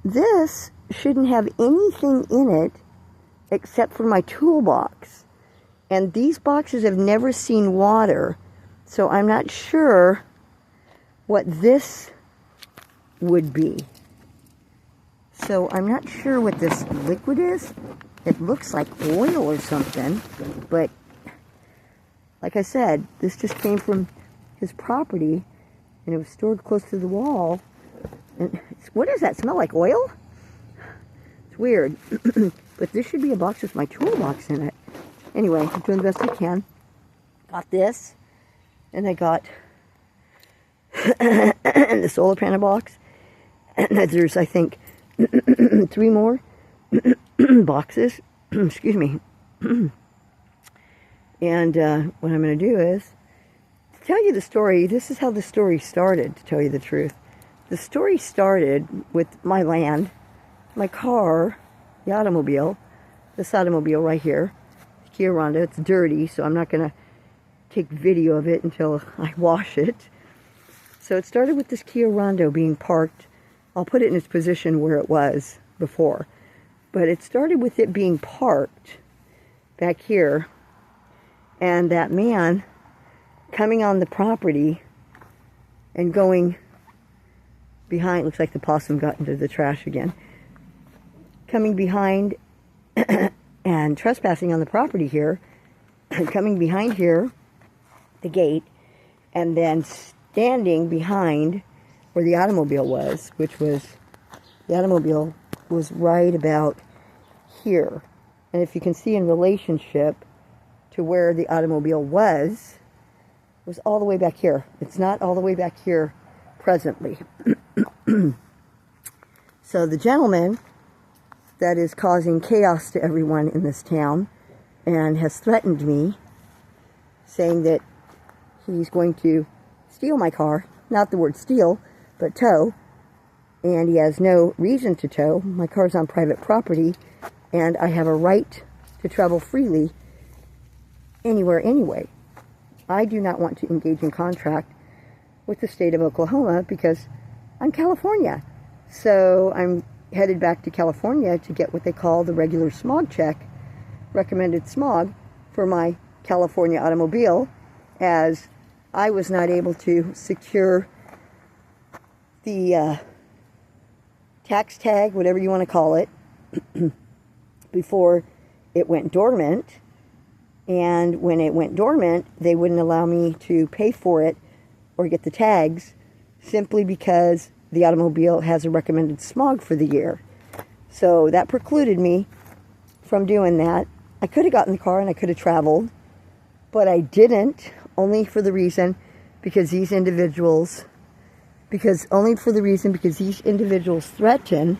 this shouldn't have anything in it except for my toolbox. And these boxes have never seen water, so I'm not sure what this would be. So I'm not sure what this liquid is. It looks like oil or something, but like I said, this just came from his property, and it was stored close to the wall. And what does that smell like? Oil? It's weird. But this should be a box with my toolbox in it. Anyway, I'm doing the best I can. Got this, and I got the solar panel box. And there's, I think, 3 more boxes. Excuse me. And what I'm going to do is to tell you the story. This is how the story started, to tell you the truth. The story started with my land, my car, the automobile, this automobile right here, the Kia Rondo. It's dirty, so I'm not going to take video of it until I wash it. So it started with this Kia Rondo being parked. I'll put it in its position where it was before. But it started with it being parked back here, and that man coming on the property and going behind. Looks like the possum got into the trash again. Coming behind and trespassing on the property here, coming behind here, the gate, and then standing behind where the automobile was, which was, the automobile was right about here. And if you can see in relationship to where the automobile was all the way back here. It's not all the way back here presently. So the gentleman that is causing chaos to everyone in this town and has threatened me, saying that he's going to steal my car, not the word steal, but tow, and he has no reason to tow. My car's on private property, and I have a right to travel freely anywhere anyway. I do not want to engage in contract with the state of Oklahoma because I'm California. So I'm headed back to California to get what they call the regular smog check, recommended smog, for my California automobile, as I was not able to secure the tax tag, whatever you want to call it, before it went dormant. And when it went dormant, they wouldn't allow me to pay for it or get the tags, simply because the automobile has a recommended smog for the year. So that precluded me from doing that. I could have gotten the car and I could have traveled, but I didn't, only for the reason because these individuals threaten,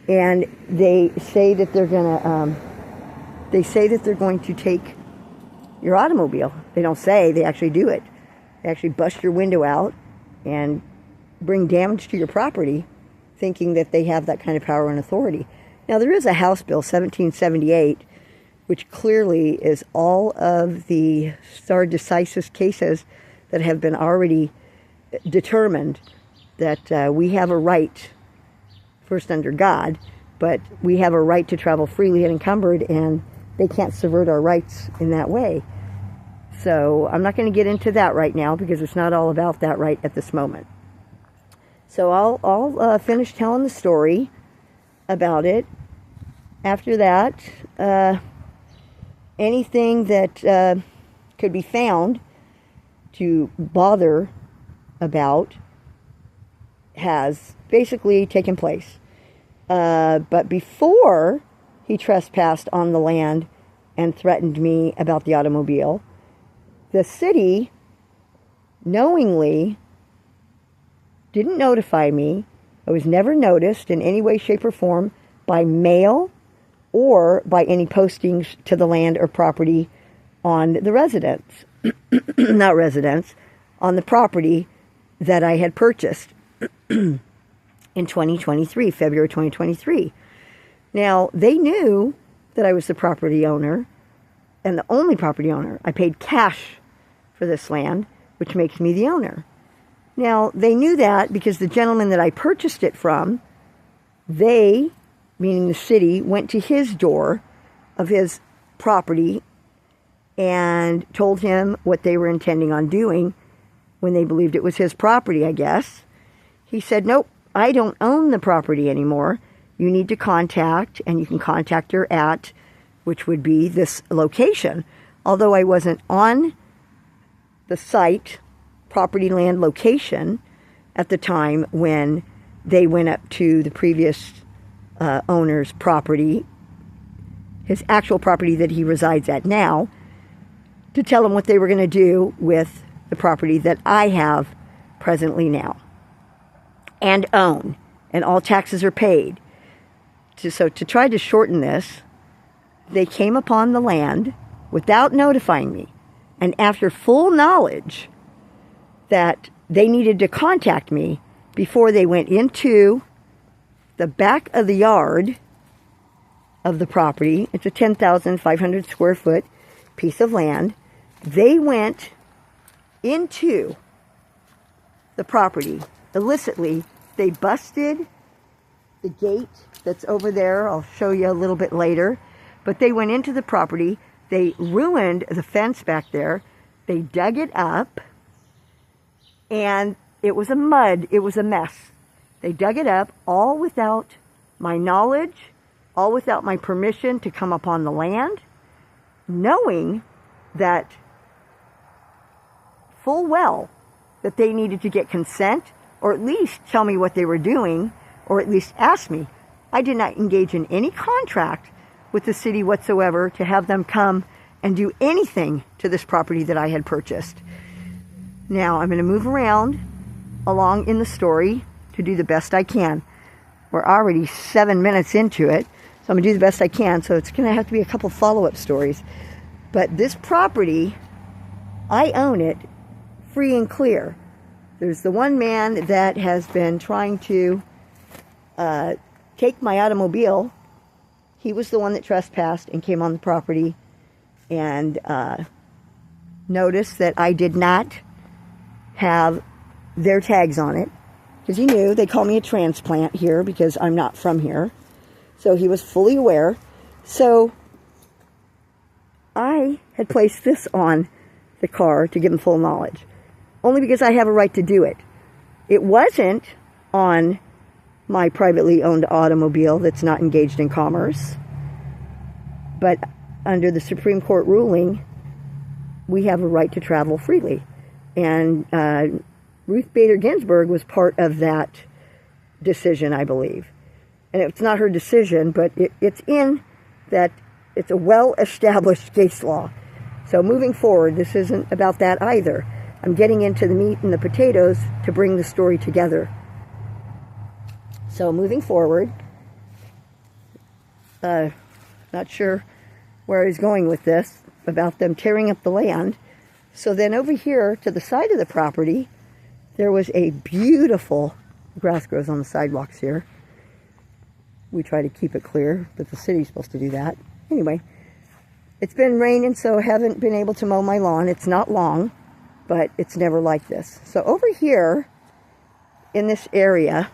and they say that they're going to take your automobile. They don't say, they actually do it. They actually bust your window out and bring damage to your property, thinking that they have that kind of power and authority. Now, there is a House Bill 1778, which clearly is all of the stare decisis cases that have been already determined that we have a right, first under God, but we have a right to travel freely unencumbered, and they can't subvert our rights in that way. So I'm not going to get into that right now because it's not all about that right at this moment. So I'll finish telling the story about it. After that, anything that could be found to bother about has basically taken place. But before he trespassed on the land and threatened me about the automobile, the city knowingly didn't notify me. I was never noticed in any way, shape, or form by mail or by any postings to the land or property on the residence. Not residence, on the property that I had purchased in 2023, February 2023. Now, they knew that I was the property owner and the only property owner. I paid cash for this land, which makes me the owner. Now, they knew that because the gentleman that I purchased it from They, meaning the city, went to his door of his property and told him what they were intending on doing when they believed it was his property, I guess. He said, nope, I don't own the property anymore. You need to contact, and you can contact her at, which would be this location. Although I wasn't on the site, property land location, at the time when they went up to the previous owner's property, his actual property that he resides at now, to tell him what they were going to do with the property that I have presently now and own, and all taxes are paid. So to try to shorten this, they came upon the land without notifying me, and after full knowledge that they needed to contact me before they went into the back of the yard of the property. It's a 10,500 square foot piece of land. They went into the property illicitly. They busted the gate that's over there. I'll show you a little bit later. But they went into the property. They ruined the fence back there. They dug it up. And it was a mess. They dug it up all without my knowledge, all without my permission to come upon the land, knowing that full well that they needed to get consent, or at least tell me what they were doing, or at least ask me. I did not engage in any contract with the city whatsoever to have them come and do anything to this property that I had purchased. Now, I'm going to move around along in the story to do the best I can. We're already 7 minutes into it, so I'm going to do the best I can, so it's going to have to be a couple follow-up stories. But this property, I own it free and clear. There's the one man that has been trying to take my automobile. He was the one that trespassed and came on the property and noticed that I did not have their tags on it, because he knew they call me a transplant here because I'm not from here. So he was fully aware. So I had placed this on the car to give him full knowledge, only because I have a right to do it. It wasn't on my privately owned automobile that's not engaged in commerce, but under the Supreme Court ruling, we have a right to travel freely. And Ruth Bader Ginsburg was part of that decision, I believe. And it's not her decision, but it's in that it's a well-established case law. So moving forward, this isn't about that either. I'm getting into the meat and the potatoes to bring the story together. So moving forward, not sure where I was going with this, about them tearing up the land. So then over here to the side of the property, there was a beautiful, grass grows on the sidewalks here. We try to keep it clear, but the city's supposed to do that. Anyway, it's been raining, so I haven't been able to mow my lawn. It's not long, but it's never like this. So over here in this area,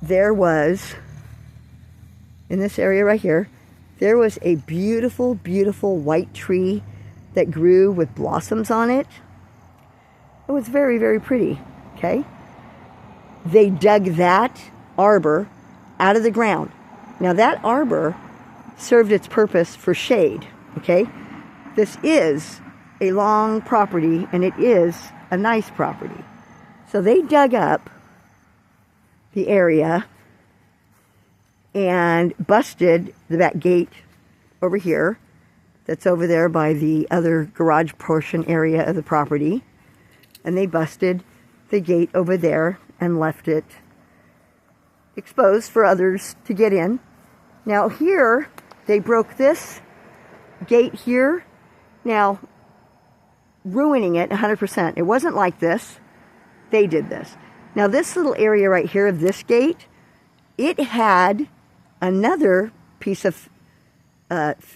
there was, in this area right here, there was a beautiful, beautiful white tree that grew with blossoms on it. It was very, very pretty, okay? They dug that arbor out of the ground. Now that arbor served its purpose for shade, okay? This is a long property, and it is a nice property. So they dug up the area and busted the back gate over here that's over there by the other garage portion area of the property. And they busted the gate over there and left it exposed for others to get in. Now here, they broke this gate here. Now, ruining it 100%. It wasn't like this. They did this. Now this little area right here of this gate, it had another piece of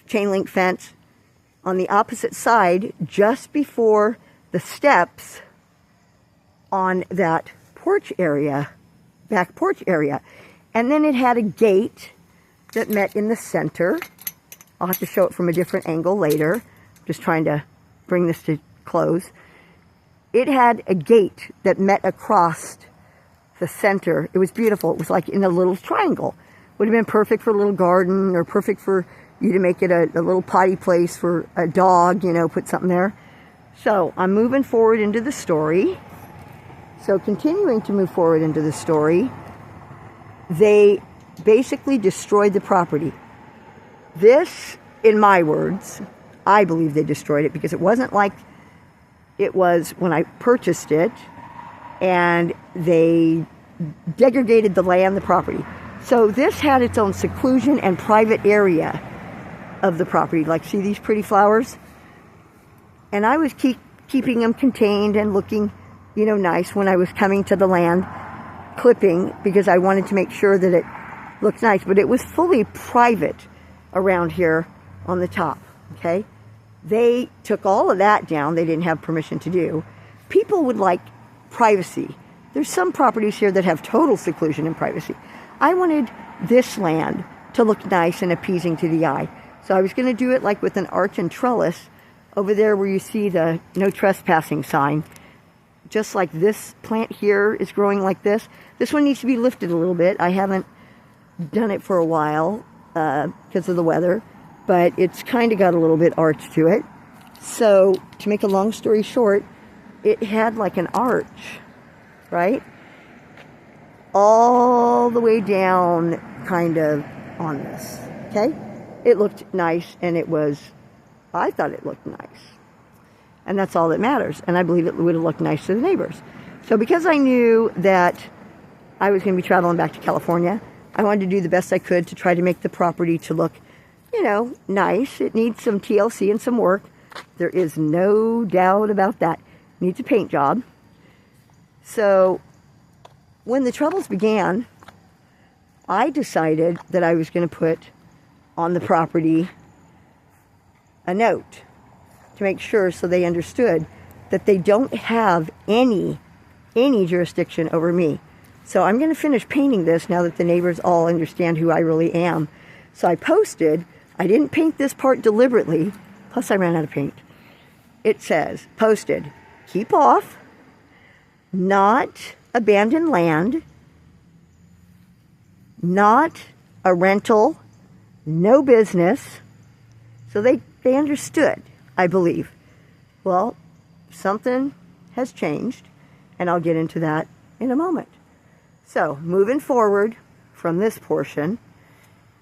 chain link fence on the opposite side just before the steps on that porch area back porch area. And then it had a gate that met in the center. I'll have to show it from a different angle later. Just trying to bring this to close. It had a gate that met across the center. It was beautiful. It was like in a little triangle. Would have been perfect for a little garden, or perfect for you to make it a little potty place for a dog, you know, put something there. So I'm moving forward into the story. So continuing to move forward into the story, they basically destroyed the property. This, in my words, I believe they destroyed it, because it wasn't like it was when I purchased it, and they degraded the land, the property. So this had its own seclusion and private area of the property. Like, see these pretty flowers? And I was keeping them contained and looking, you know, nice when I was coming to the land, clipping, because I wanted to make sure that it looked nice. But it was fully private around here on the top, okay? They took all of that down. They didn't have permission to do. People would like privacy. There's some properties here that have total seclusion and privacy. I wanted this land to look nice and appeasing to the eye. So I was going to do it like with an arch and trellis over there where you see the no trespassing sign. Just like this plant here is growing like this. This one needs to be lifted a little bit. I haven't done it for a while because of the weather, but it's kind of got a little bit arch to it. So to make a long story short, it had like an arch, right? All the way down kind of on this, okay? It looked nice, and I thought it looked nice. And that's all that matters. And I believe it would have looked nice to the neighbors. So because I knew that I was going to be traveling back to California, I wanted to do the best I could to try to make the property to look, you know, nice. It needs some TLC and some work. There is no doubt about that. It needs a paint job. So when the troubles began, I decided that I was going to put on the property a note to make sure, so they understood that they don't have any jurisdiction over me. So I'm going to finish painting this now that the neighbors all understand who I really am. So I posted, I didn't paint this part deliberately, plus I ran out of paint. It says, posted, keep off, not abandoned land, not a rental, no business. So they understood, I believe. Well, something has changed, and I'll get into that in a moment. So moving forward from this portion,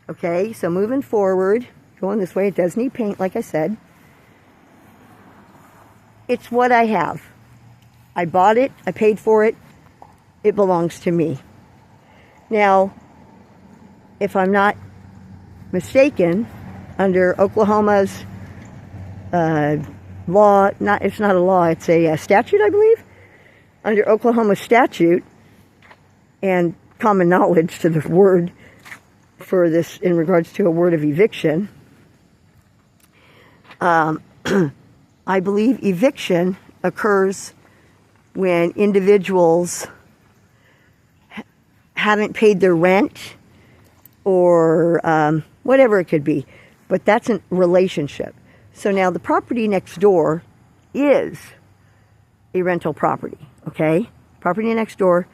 okay, so moving forward, going this way, it does need paint, like I said. It's what I have. I bought it, I paid for it, it belongs to me. Now, if I'm not mistaken, under Oklahoma's law, it's not a law, it's a statute, I believe. Under Oklahoma statute, and common knowledge to the word for this in regards to a word of eviction, I believe eviction occurs when individuals haven't paid their rent or whatever it could be. But that's a relationship. So now the property next door is a rental property, okay? Property next door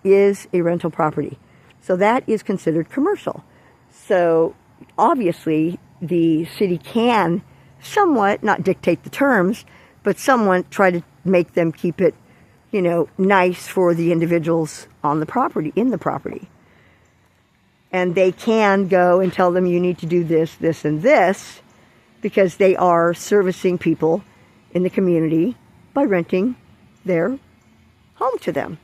is a rental property. So that is considered commercial. So obviously the city can somewhat, not dictate the terms, but somewhat try to make them keep it, you know, nice for the individuals on the property, in the property. And they can go and tell them you need to do this, this, and this, because they are servicing people in the community by renting their home to them.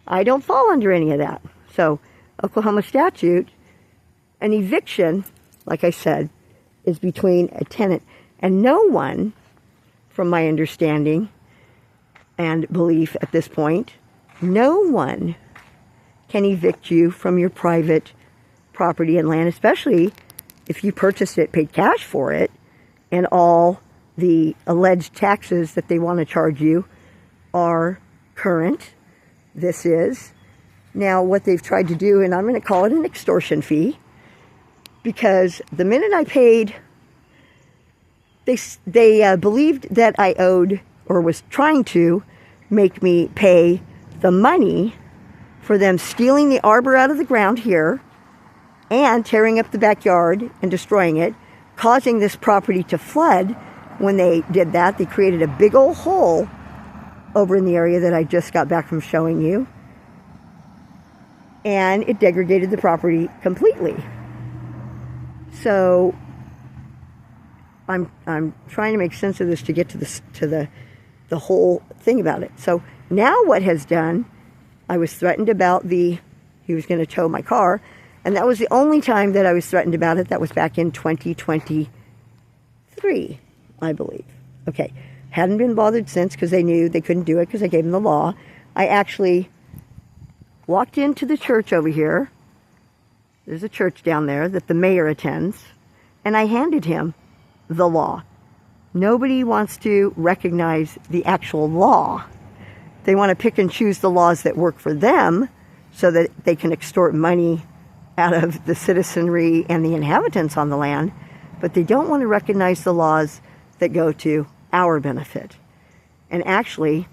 I don't fall under any of that. So Oklahoma statute, an eviction, like I said, is between a tenant and no one, from my understanding and belief at this point, no one can evict you from your private property and land, especially if you purchased it, paid cash for it, and all the alleged taxes that they want to charge you are current. This is, Now, what they've tried to do, and I'm going to call it an extortion fee, because the minute I paid, they believed that I owed, or was trying to make me pay the money for them stealing the arbor out of the ground here and tearing up the backyard and destroying it, causing this property to flood. When they did that, they created a big old hole over in the area that I just got back from showing you, and it degraded the property completely. So I'm trying to make sense of this to get to the whole thing about it. So now what has done, I was threatened about he was going to tow my car, and that was the only time that I was threatened about it. That was back in 2023, I believe. Okay, hadn't been bothered since, because they knew they couldn't do it because I gave them the law. I actually walked into the church over here. There's a church down there that the mayor attends, and I handed him the law. Nobody wants to recognize the actual law. They want to pick and choose the laws that work for them so that they can extort money out of the citizenry and the inhabitants on the land, but they don't want to recognize the laws that go to our benefit. And actually,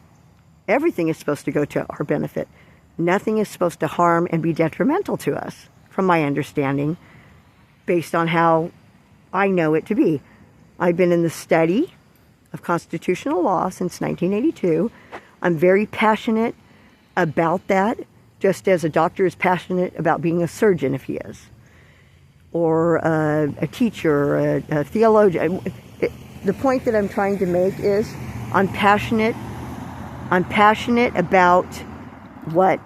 everything is supposed to go to our benefit. Nothing is supposed to harm and be detrimental to us, from my understanding, based on how I know it to be. I've been in the study of constitutional law since 1982. I'm very passionate about that, just as a doctor is passionate about being a surgeon if he is, or a teacher, or a theologian. The point that I'm trying to make is I'm passionate about what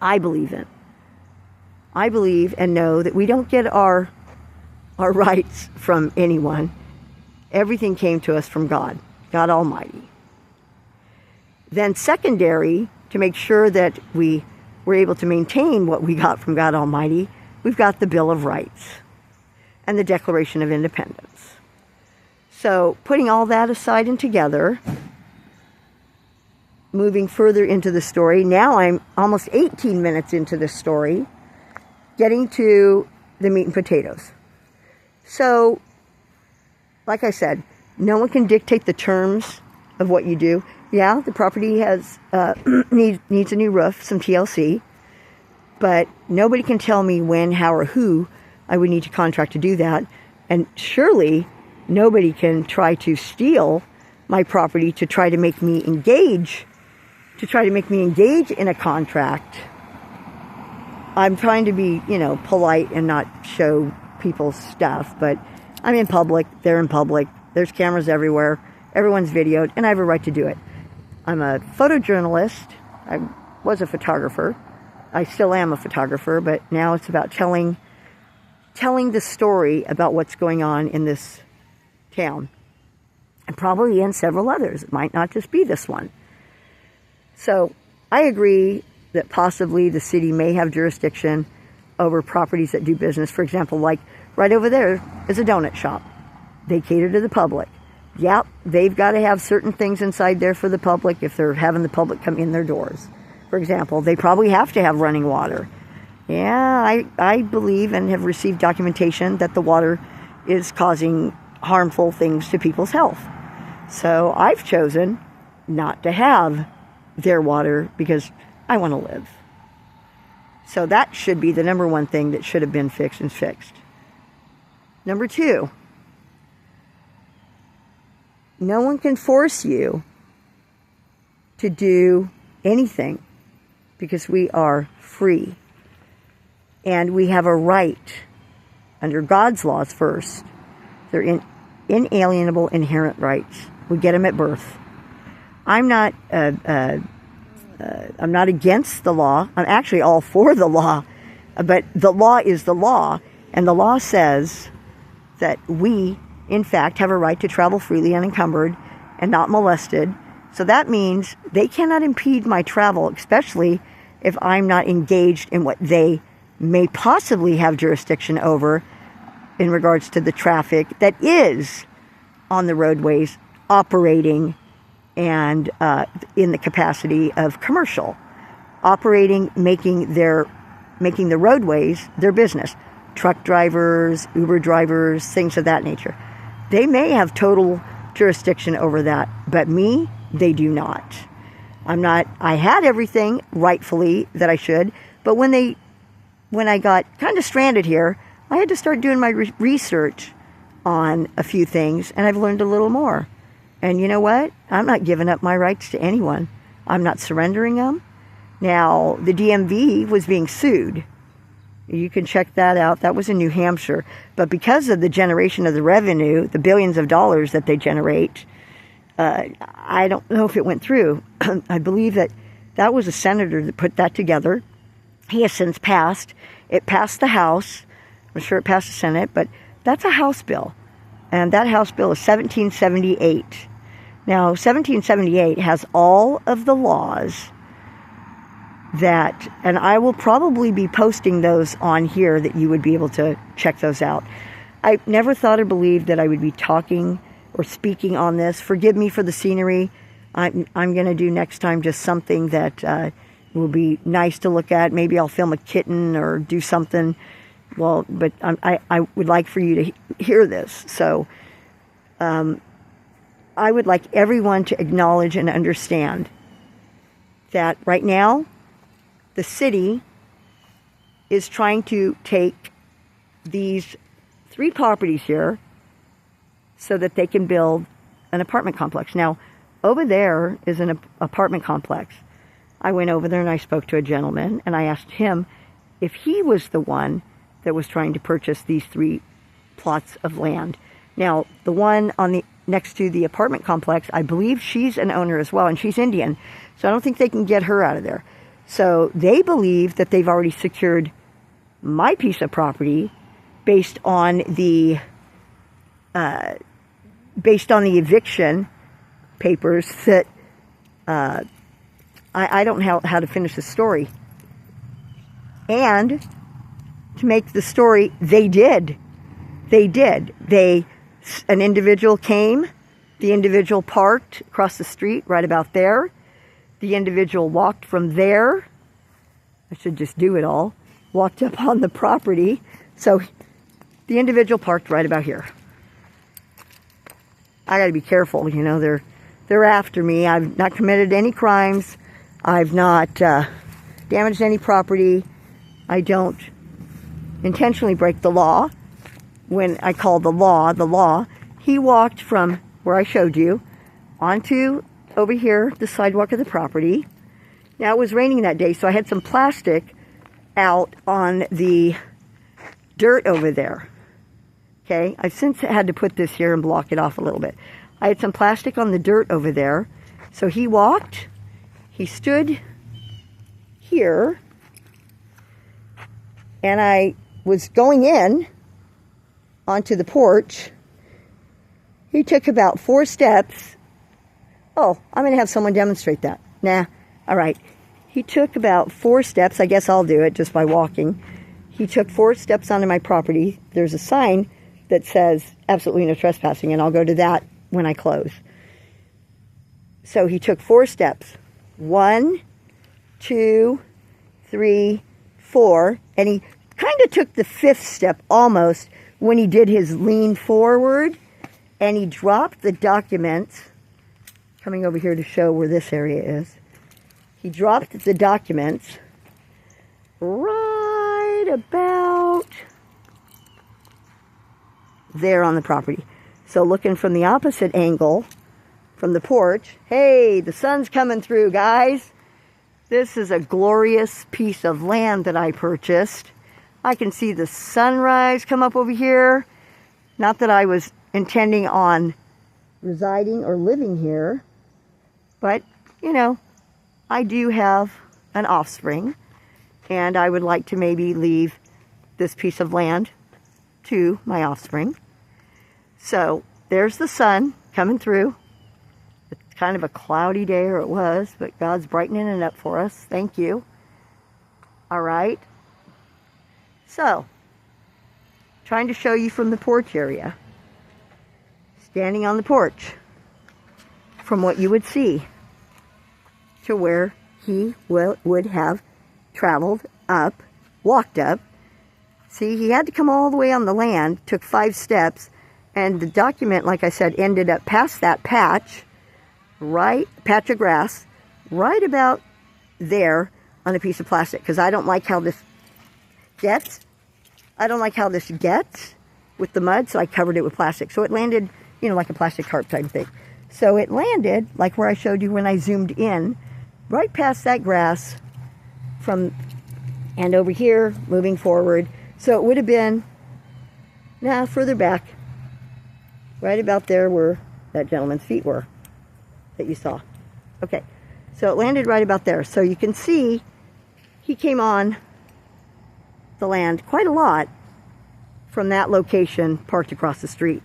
I believe in. I believe and know that we don't get our rights from anyone. Everything came to us from God, God Almighty. Then secondary, to make sure that we were able to maintain what we got from God Almighty, we've got the Bill of Rights and the Declaration of Independence. So putting all that aside and together, moving further into the story, now I'm almost 18 minutes into this story, getting to the meat and potatoes. So, like I said, no one can dictate the terms of what you do. Yeah, the property has needs a new roof, some TLC, but nobody can tell me when, how, or who I would need to contract to do that. And surely nobody can try to steal my property to try to make me engage in a contract. I'm trying to be, polite and not show people's stuff, but I'm in public, they're in public, there's cameras everywhere, everyone's videoed, and I have a right to do it. I'm a photojournalist. I was a photographer. I still am a photographer, but now it's about telling the story about what's going on in this town, and probably in several others. It might not just be this one. So I agree that possibly the city may have jurisdiction over properties that do business. For example, like right over there is a donut shop. They cater to the public. Yep, they've got to have certain things inside there for the public if they're having the public come in their doors. For example, they probably have to have running water. Yeah, I believe and have received documentation that the water is causing harmful things to people's health. So I've chosen not to have their water because I want to live. So that should be the number one thing that should have been fixed and fixed. Number two, no one can force you to do anything because we are free. And we have a right under God's laws first. They're inalienable, inherent rights. We get them at birth. I'm not against the law. I'm actually all for the law. But the law is the law. And the law says that we, in fact, have a right to travel freely unencumbered and not molested. So that means they cannot impede my travel, especially if I'm not engaged in what they may possibly have jurisdiction over in regards to the traffic that is on the roadways operating and in the capacity of commercial. operating, making the roadways their business. Truck drivers, Uber drivers, things of that nature. They may have total jurisdiction over that, but me, they do not. I had everything rightfully that I should, but when I got kind of stranded here, I had to start doing my research on a few things, and I've learned a little more. And you know what? I'm not giving up my rights to anyone. I'm not surrendering them. Now, the DMV was being sued. You can check that out. That was in New Hampshire. But because of the generation of the revenue, the billions of dollars that they generate, I don't know if it went through. I believe that was a senator that put that together. He has since passed. It passed the House. I'm sure it passed the Senate, but that's a House bill. And that House bill is 1778. Now, 1778 has all of the laws that, and I will probably be posting those on here that you would be able to check those out. I never thought or believed that I would be talking or speaking on this. Forgive me for the scenery. I'm going to do next time just something that will be nice to look at. Maybe I'll film a kitten or do something. Well, but I would like for you to hear this. So I would like everyone to acknowledge and understand that right now, the city is trying to take these 3 properties here so that they can build an apartment complex. Now, over there is an apartment complex. I went over there and I spoke to a gentleman and I asked him if he was the one that was trying to purchase these 3 plots of land. Now, the one on next to the apartment complex, I believe she's an owner as well, and she's Indian, so I don't think they can get her out of there. So they believe that they've already secured my piece of property based on the eviction papers that I don't know how to finish the story. And to make the story, they did. An individual came, the individual parked across the street right about there. The individual walked from there. I should just do it all. Walked up on the property. So the individual parked right about here. I got to be careful, you know, they're after me. I've not committed any crimes. I've not damaged any property. I don't intentionally break the law. When I call the law, he walked from where I showed you onto over here, the sidewalk of the property. Now, it was raining that day, so I had some plastic out on the dirt over there. Okay, I've since had to put this here and block it off a little bit. I had some plastic on the dirt over there. So he walked, he stood here, and I was going in onto the porch. He took about 4 steps. Oh, I'm going to have someone demonstrate that. Nah, all right. He took about 4 steps. I guess I'll do it just by walking. He took 4 steps onto my property. There's a sign that says absolutely no trespassing, and I'll go to that when I close. So he took 4 steps. 1, 2, 3, 4, and he kind of took the 5th step almost when he did his lean forward, and he dropped the documents. Coming over here to show where this area is. He dropped the documents right about there on the property. So looking from the opposite angle, from the porch, hey, the sun's coming through, guys. This is a glorious piece of land that I purchased. I can see the sunrise come up over here. Not that I was intending on residing or living here, but, you know, I do have an offspring, and I would like to maybe leave this piece of land to my offspring. So there's the sun coming through. It's kind of a cloudy day, or it was, but God's brightening it up for us. Thank you. All right. So, trying to show you from the porch area. Standing on the porch. From what you would see to where he would have traveled up, walked up. See, he had to come all the way on the land, took 5 steps, and the document, like I said, ended up past that patch of grass, right about there on a piece of plastic, because I don't like how this gets. With the mud, so I covered it with plastic. So it landed, you know, like a plastic tarp type thing. So it landed, like where I showed you when I zoomed in, right past that grass and over here, moving forward. So it would have been, further back, right about there where that gentleman's feet were that you saw. Okay, so it landed right about there. So you can see he came on the land quite a lot from that location parked across the street.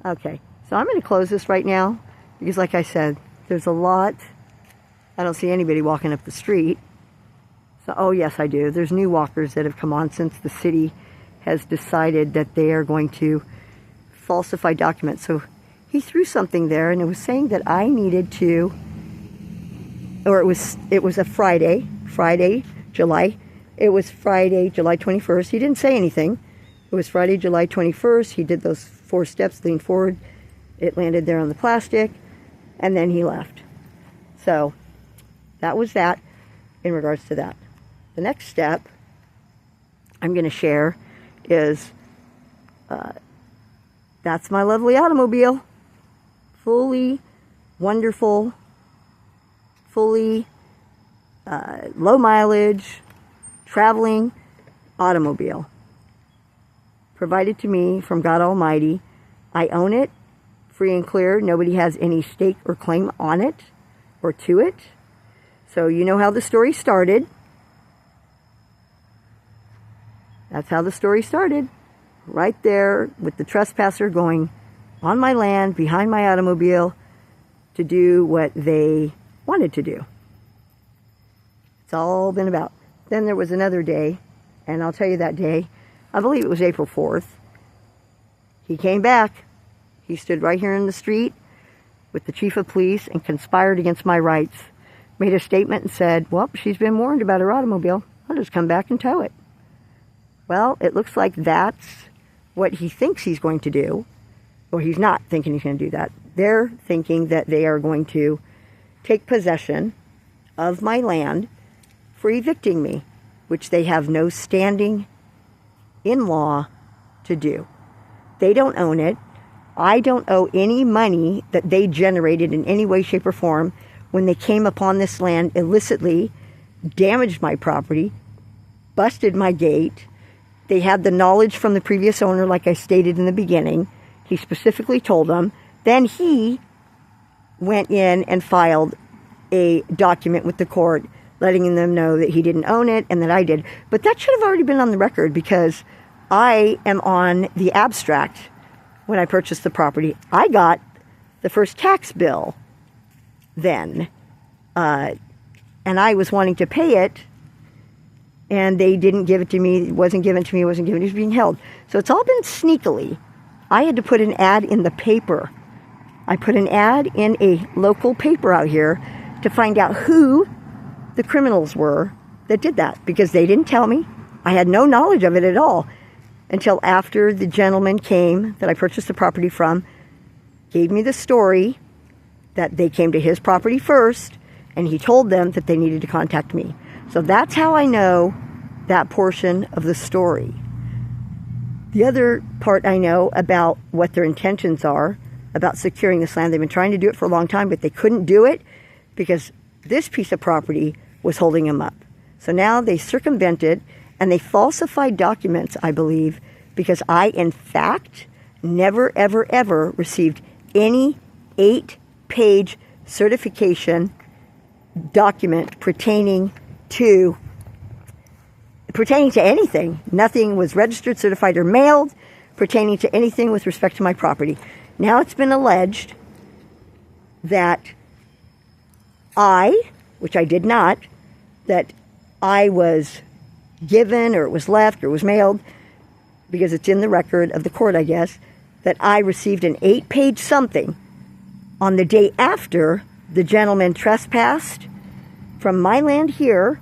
Okay, so I'm going to close this right now because, like I said, there's a lot. I don't see anybody walking up the street. So, oh yes, I do. There's new walkers that have come on since the city has decided that they are going to falsify documents. So he threw something there, and it was saying that I needed to, or it was a Friday, July 21st. He didn't say anything. It was Friday, July 21st. He did those 4 steps, leaned forward. It landed there on the plastic, and then he left. So that was that in regards to that. The next step I'm going to share is that's my lovely automobile. Fully wonderful, fully low mileage, traveling automobile. Provided to me from God Almighty. I own it, free and clear. Nobody has any stake or claim on it or to it. So you know how the story started. That's how the story started. Right there with the trespasser going on my land, behind my automobile, to do what they wanted to do. It's all been about. Then there was another day, and I'll tell you that day, I believe it was April 4th. He came back. He stood right here in the street with the chief of police and conspired against my rights. Made a statement and said, well, she's been warned about her automobile. I'll just come back and tow it. Well, it looks like that's what he thinks he's going to do. Or he's not thinking he's going to do that. They're thinking that they are going to take possession of my land for evicting me, which they have no standing in law to do. They don't own it. I don't owe any money that they generated in any way, shape, or form when they came upon this land illicitly, damaged my property, busted my gate. They had the knowledge from the previous owner, like I stated in the beginning. He specifically told them. Then he went in and filed a document with the court letting them know that he didn't own it and that I did. But that should have already been on the record because I am on the abstract when I purchased the property. I got the first tax bill then. And I was wanting to pay it, and they didn't give it to me. It wasn't given to me. It wasn't given. It was being held. So it's all been sneakily. I had to put an ad in the paper. I put an ad in a local paper out here to find out who the criminals were that did that, because they didn't tell me. I had no knowledge of it at all until after the gentleman came that I purchased the property from, gave me the story that they came to his property first, and he told them that they needed to contact me. So that's how I know that portion of the story. The other part I know about what their intentions are about securing this land. They've been trying to do it for a long time, but they couldn't do it because this piece of property was holding them up. So now they circumvented and they falsified documents, I believe, because I, in fact, never, ever, ever received any 8-page certification document pertaining to anything. Nothing was registered, certified, or mailed pertaining to anything with respect to my property. Now it's been alleged that which I did not, that I was given, or it was left, or it was mailed, because it's in the record of the court, I guess, that I received an 8-page something on the day after the gentleman trespassed from my land here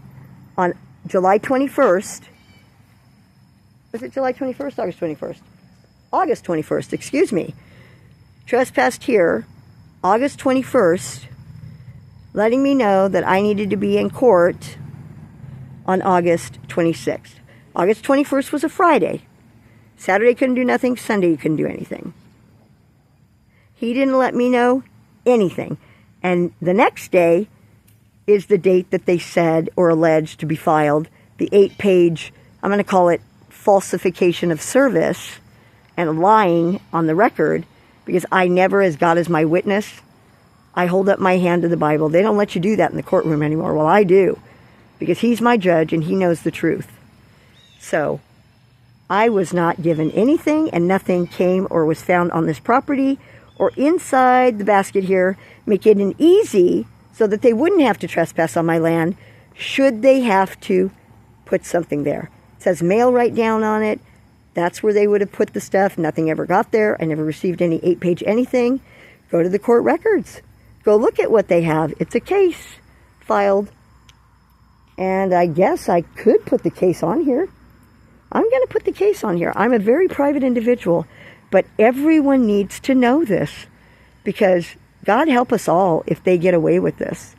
on July 21st. Was it July 21st? August 21st? August 21st, excuse me. Trespassed here August 21st, letting me know that I needed to be in court on August 26th. August 21st was a Friday. Saturday couldn't do nothing. Sunday you couldn't do anything. He didn't let me know anything. And the next day is the date that they said or alleged to be filed, the 8-page, I'm going to call it falsification of service and lying on the record, because I never, as God is my witness, I hold up my hand to the Bible. They don't let you do that in the courtroom anymore. Well, I do, because he's my judge and he knows the truth. So I was not given anything, and nothing came or was found on this property or inside the basket here, making it easy so that they wouldn't have to trespass on my land should they have to put something there. It says mail right down on it. That's where they would have put the stuff. Nothing ever got there. I never received any 8-page anything. Go to the court records. Go look at what they have. It's a case filed. And I guess I could put the case on here. I'm going to put the case on here. I'm a very private individual, but everyone needs to know this, because God help us all if they get away with this.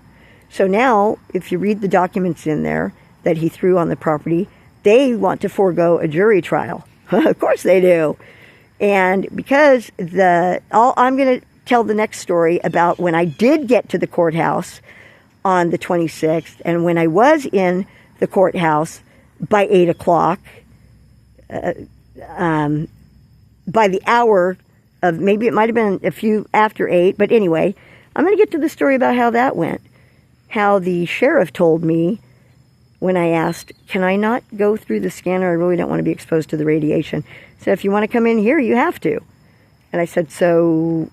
So now, if you read the documents in there that he threw on the property, they want to forego a jury trial. Of course they do. And because I'm going to tell the next story about when I did get to the courthouse on the 26th, and when I was in the courthouse by 8 o'clock, by the hour of, maybe it might have been a few after 8, but anyway, I'm going to get to the story about how that went. How the sheriff told me when I asked, can I not go through the scanner? I really don't want to be exposed to the radiation. So if you want to come in here, you have to. And I said, so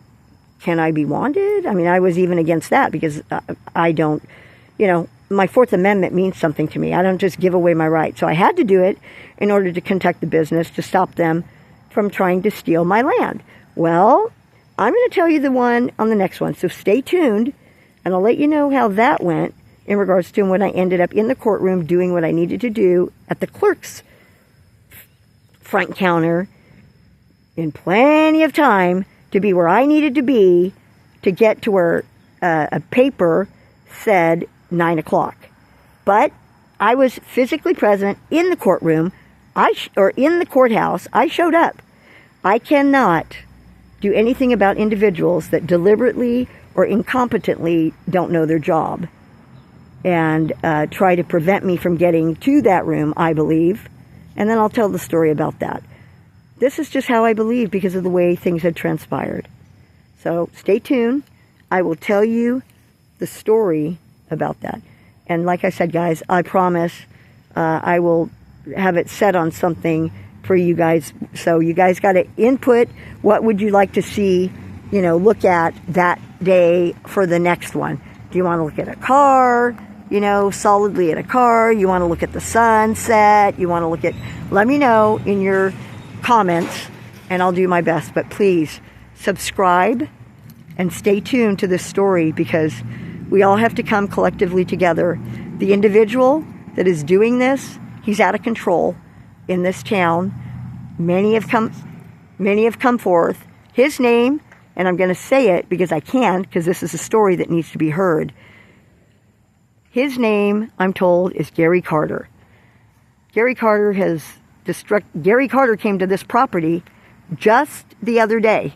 can I be wanted? I mean, I was even against that, because I don't, my Fourth Amendment means something to me. I don't just give away my rights. So I had to do it in order to conduct the business, to stop them from trying to steal my land. Well, I'm going to tell you the one on the next one. So stay tuned, and I'll let you know how that went in regards to when I ended up in the courtroom doing what I needed to do at the clerk's front counter in plenty of time to be where I needed to be to get to where a paper said 9 o'clock. But I was physically present in the courtroom, or in the courthouse. I showed up. I cannot do anything about individuals that deliberately or incompetently don't know their job and try to prevent me from getting to that room, I believe. And then I'll tell the story about that. This is just how I believe, because of the way things had transpired. So stay tuned. I will tell you the story about that. And like I said, guys, I promise I will have it set on something for you guys. So you guys got to input what would you like to see, look at that day for the next one. Do you want to look at a car, solidly at a car? You want to look at the sunset? You want to look at, let me know in your comments and I'll do my best. But please subscribe and stay tuned to this story, because we all have to come collectively together. The individual that is doing this, he's out of control in this town. Many have come forth. His name, and I'm going to say it because I can, because this is a story that needs to be heard. His name, I'm told, is Gary Carter. Gary Carter came to this property just the other day.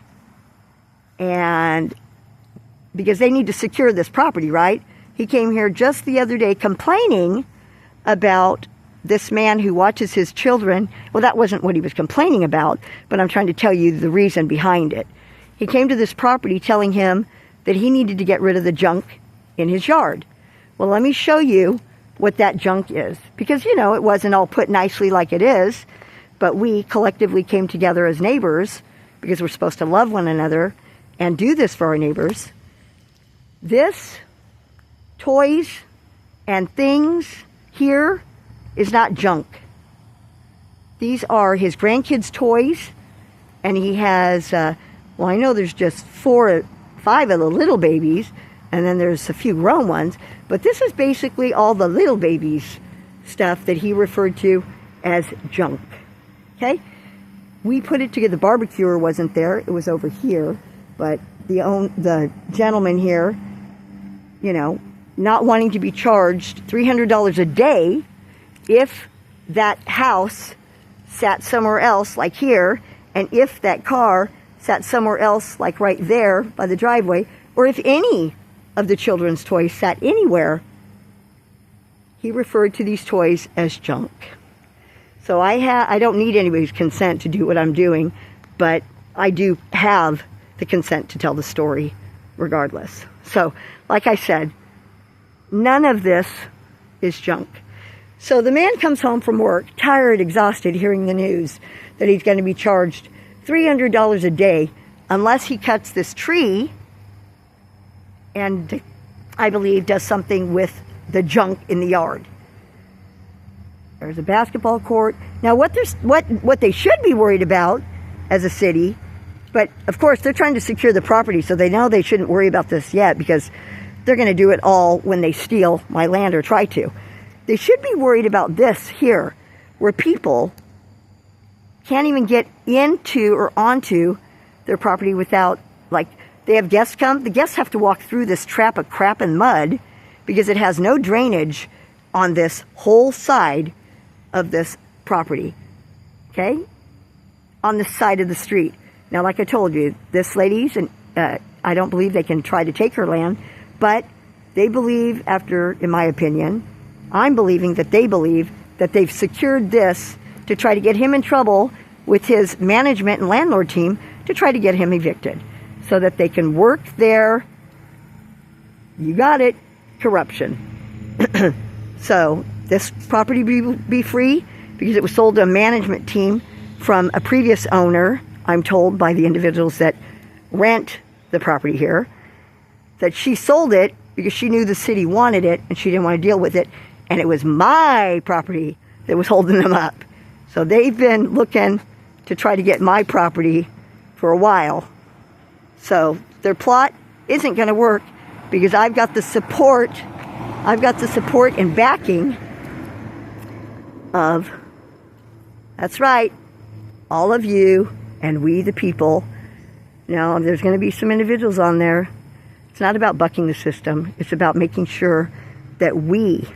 And because they need to secure this property, right? He came here just the other day complaining about this man who watches his children. Well, that wasn't what he was complaining about, but I'm trying to tell you the reason behind it. He came to this property telling him that he needed to get rid of the junk in his yard. Well, let me show you what that junk is. Because, it wasn't all put nicely like it is, but we collectively came together as neighbors, because we're supposed to love one another and do this for our neighbors. This toys and things here is not junk. These are his grandkids' toys, and he has, I know there's just four 5 of the little babies, and then there's a few grown ones. But this is basically all the little babies stuff that he referred to as junk. Okay? We put it together. The barbecuer wasn't there. It was over here. But the gentleman here, you know, not wanting to be charged $300 a day if that house sat somewhere else, like here, and if that car sat somewhere else, like right there by the driveway, or if any of the children's toys sat anywhere, he referred to these toys as junk. So I don't need anybody's consent to do what I'm doing, but I do have the consent to tell the story regardless. So, like I said, none of this is junk. So the man comes home from work, tired, exhausted, hearing the news that he's going to be charged $300 a day unless he cuts this tree and, I believe, does something with the junk in the yard. There's a basketball court. Now, what they should be worried about as a city, but of course they're trying to secure the property, so they know they shouldn't worry about this yet because they're going to do it all when they steal my land or try to. They should be worried about this here, where people can't even get into or onto their property without, like, they have guests come. The guests have to walk through this trap of crap and mud because it has no drainage on this whole side of this property, okay? On the side of the street. Now, like I told you, this lady's, and I don't believe they can try to take her land, but they believe, after, in my opinion, I'm believing that they believe that they've secured this to try to get him in trouble with his management and landlord team to try to get him evicted so that they can work their, you got it, corruption. So this property be free because it was sold to a management team from a previous owner, I'm told by the individuals that rent the property here, that she sold it because she knew the city wanted it and she didn't want to deal with it. And it was my property that was holding them up. So they've been looking to try to get my property for a while. So their plot isn't going to work because I've got the support and backing of, that's right, all of you and we the people. Now, there's going to be some individuals on there. It's not about bucking the system. It's about making sure that we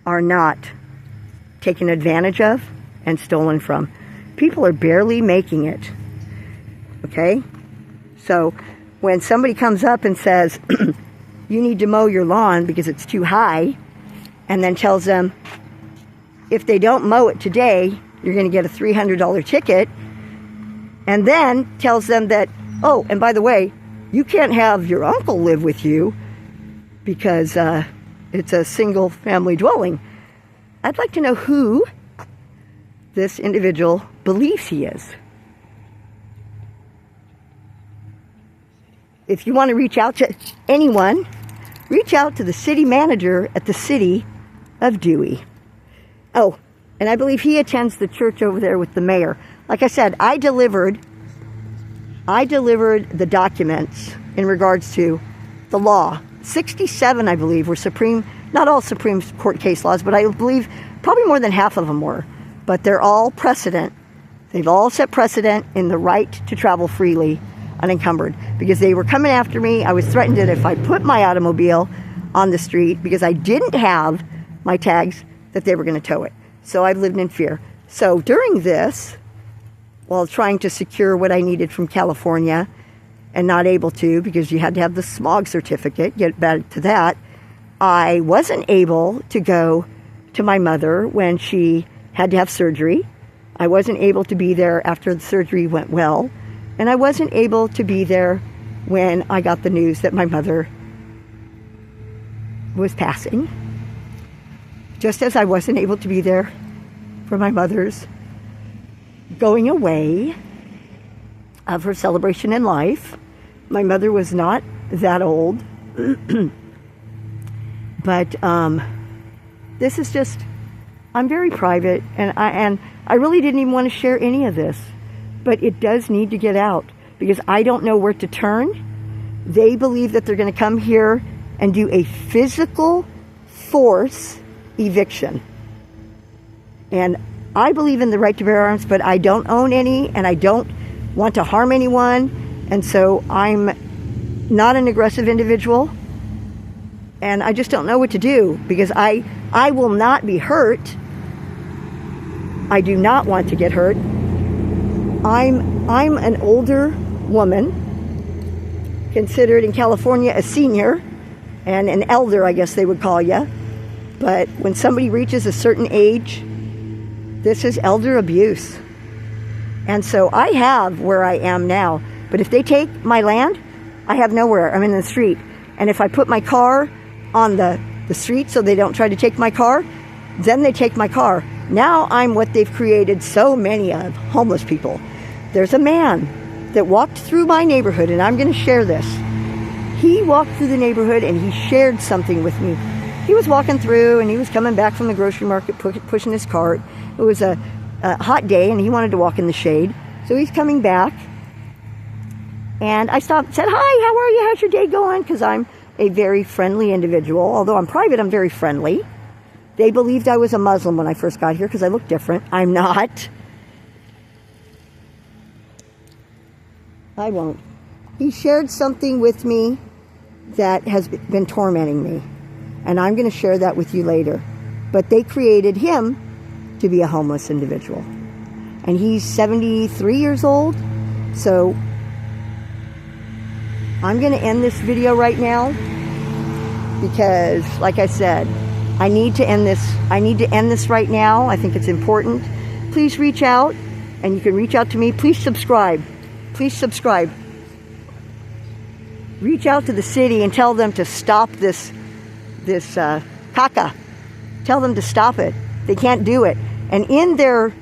are not taken advantage of and stolen from. People are barely making it. Okay? So when somebody comes up and says, you need to mow your lawn because it's too high, and then tells them, if they don't mow it today, you're going to get a $300 ticket, and then tells them that, oh, and by the way, you can't have your uncle live with you because it's a single family dwelling. I'd like to know who this individual believes he is. If you want to reach out to anyone, reach out to the city manager at the city of Dewey. Oh, and I believe he attends the church over there with the mayor. Like I said, I delivered the documents in regards to the law. 67, I believe, were not all Supreme Court case laws, but I believe probably more than half of them were. But they're all precedent. They've all set precedent in the right to travel freely, unencumbered. Because they were coming after me. I was threatened that if I put my automobile on the street, because I didn't have my tags, that they were going to tow it. So I've lived in fear. So during this, while trying to secure what I needed from California, and not able to because you had to have the smog certificate, get back to that, I wasn't able to go to my mother when she had to have surgery. I wasn't able to be there after the surgery went well. And I wasn't able to be there when I got the news that my mother was passing. Just as I wasn't able to be there for my mother's going away of her celebration in life. My mother was not that old. But this is just, I'm very private, and I really didn't even want to share any of this. But it does need to get out, because I don't know where to turn, They believe that they're going to come here and do a physical force eviction. And I believe in the right to bear arms, but I don't own any, and I don't want to harm anyone. And so I'm not an aggressive individual. And I just don't know what to do, because I will not be hurt. I do not want to get hurt. I'm an older woman, considered in California a senior, and an elder, I guess they would call you. But when somebody reaches a certain age, this is elder abuse. And so I have where I am now. But if they take my land, I have nowhere. I'm in the street. And if I put my car on the street so they don't try to take my car, then they take my car. Now I'm what they've created so many of, homeless people. There's a man that walked through my neighborhood, and I'm going to share this. He walked through the neighborhood and he shared something with me. He was walking through and he was coming back from the grocery market pushing his cart. It was a hot day and he wanted to walk in the shade. So he's coming back. And I stopped and said, "Hi, how are you? How's your day going?" Because I'm a very friendly individual. Although I'm private, I'm very friendly. They believed I was a Muslim when I first got here because I look different. I'm not. I won't. He shared something with me that has been tormenting me. And I'm going to share that with you later. But they created him to be a homeless individual. And he's 73 years old. So I'm going to end this video right now. Because, like I said, I need to end this. I need to end this right now. I think it's important. Please reach out. And you can reach out to me. Please subscribe. Please subscribe. Reach out to the city and tell them to stop this caca. Tell them to stop it. They can't do it. And in their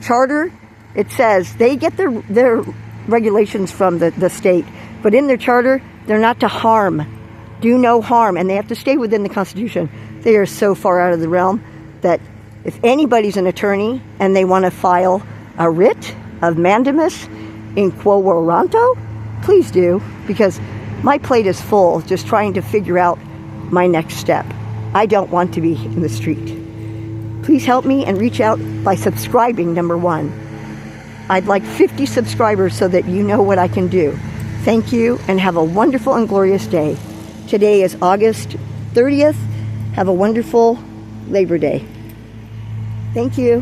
charter, it says they get their regulations from the state, but in their charter, they're not to harm, do no harm, and they have to stay within the Constitution. They are so far out of the realm that if anybody's an attorney and they want to file a writ of mandamus in quo warranto, please do, because my plate is full just trying to figure out my next step. I don't want to be in the street. Please help me and reach out by subscribing, number one. I'd like 50 subscribers so that you know what I can do. Thank you, and have a wonderful and glorious day. Today is August 30th. Have a wonderful Labor Day. Thank you.